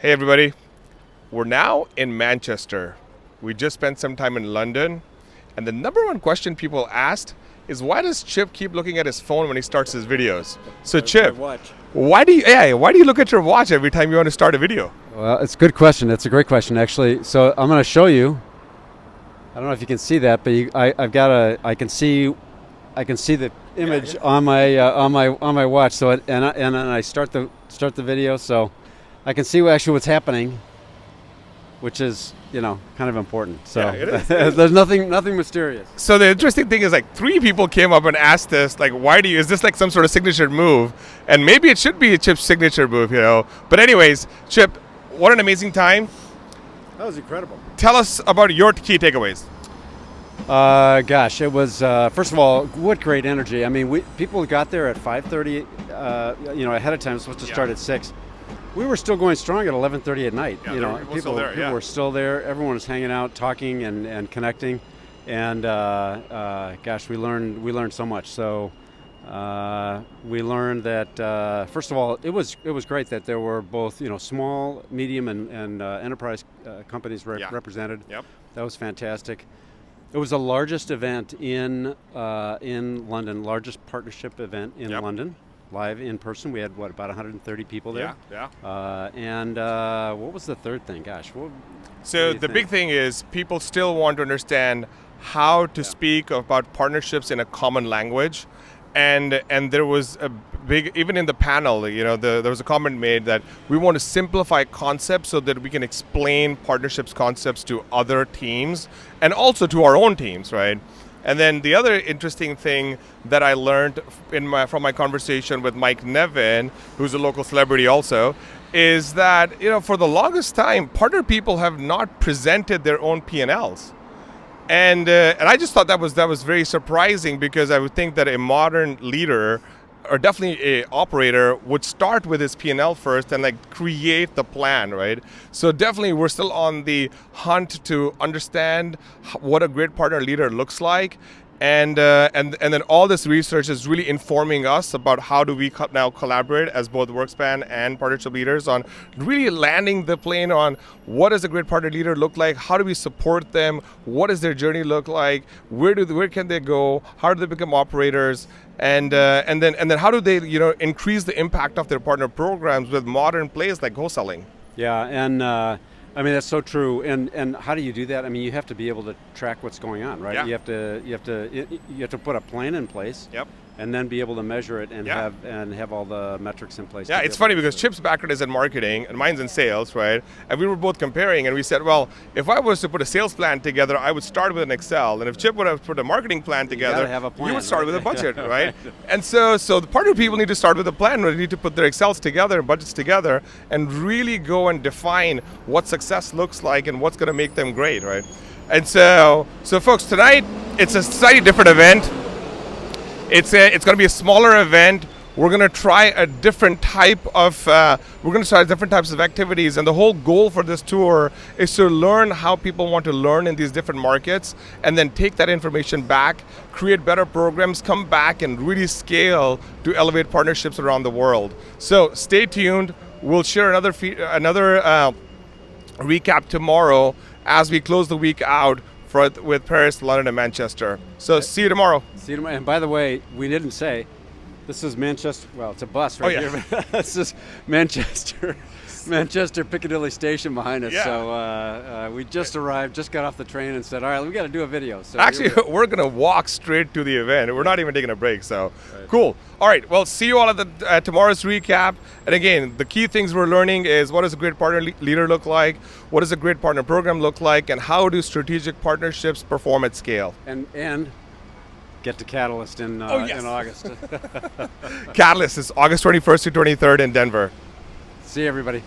Hey everybody, we're now in Manchester. We just spent some time in London, and the number one question people asked is why does Chip keep looking at his phone when he starts his videos? So Chip, why do you look at your watch every time you want to start a video? Well, it's a good question. It's a great question, actually. So I'm going to show you. I don't know if you can see that, but I can see the image on my watch. So and I start the video, so I can see what's happening, which is kind of important. So there's nothing mysterious. So the interesting thing is, like, 3 people came up and asked us, like, is this like some sort of signature move? And maybe it should be a Chip's signature move, But anyways, Chip, what an amazing time. That was incredible. Tell us about your key takeaways. Gosh, it was first of all, what great energy. I mean, people got there at 5:30, ahead of time. It was supposed to start at 6. We were still going strong at 11:30 at night. People were still there. Everyone was hanging out, talking and connecting, and gosh, we learned so much. So we learned that first of all, it was great that there were both small, medium, and enterprise companies represented. Yep. That was fantastic. It was the largest event in London, largest partnership event in London, live in person. We had about 130 people there. And what was the third thing? Gosh, so the big thing is people still want to understand how to speak about partnerships in a common language, and there was a big, even in the panel, there was a comment made that we want to simplify concepts so that we can explain partnerships concepts to other teams and also to our own teams, right? And then the other interesting thing that I learned from my conversation with Mike Nevin, who's a local celebrity also, is that for the longest time, partner people have not presented their own P&Ls. And I just thought that was very surprising, because I would think that a modern leader, or definitely a operator, would start with his P&L first and create the plan, right? So definitely we're still on the hunt to understand what a great partner leader looks like. And then all this research is really informing us about how do we now collaborate as both WorkSpan and partnership leaders on really landing the plane on what does a great partner leader look like, how do we support them, what does their journey look like, where can they go, how do they become operators, and then how do they increase the impact of their partner programs with modern plays like co-selling. Yeah, and I mean, that's so true. And how do you do that? I mean, you have to be able to track what's going on, right? Yeah. You have to put a plan in place. Yep. And then be able to measure it and have all the metrics in place. Yeah, it's funny because Chip's background is in marketing and mine's in sales, right? And we were both comparing, and we said, well, if I was to put a sales plan together, I would start with an Excel, and if Chip would have put a marketing plan together, you would start with a budget, right? And so the partner people need to start with a plan. They need to put their Excels together, budgets together, and really go and define what success looks like and what's going to make them great, right? And so folks, tonight it's a slightly different event. It's going to be a smaller event. We're going to try different types of activities, and the whole goal for this tour is to learn how people want to learn in these different markets, and then take that information back, create better programs, come back and really scale to elevate partnerships around the world. So stay tuned. We'll share another recap tomorrow as we close the week out with Paris, London, and Manchester. So see you tomorrow. And by the way, we didn't say, this is Manchester. Well, it's a bus right here. But this is Manchester Piccadilly Station behind us. Yeah. So we just arrived, just got off the train, and said, all right, we got to do a video. So actually, we're going to walk straight to the event. We're not even taking a break. So cool. All right. Well, see you all at tomorrow's recap. And again, the key things we're learning is what does a great partner leader look like? What does a great partner program look like? And how do strategic partnerships perform at scale? And get to Catalyst in August. Catalyst is August 21st to 23rd in Denver. See everybody.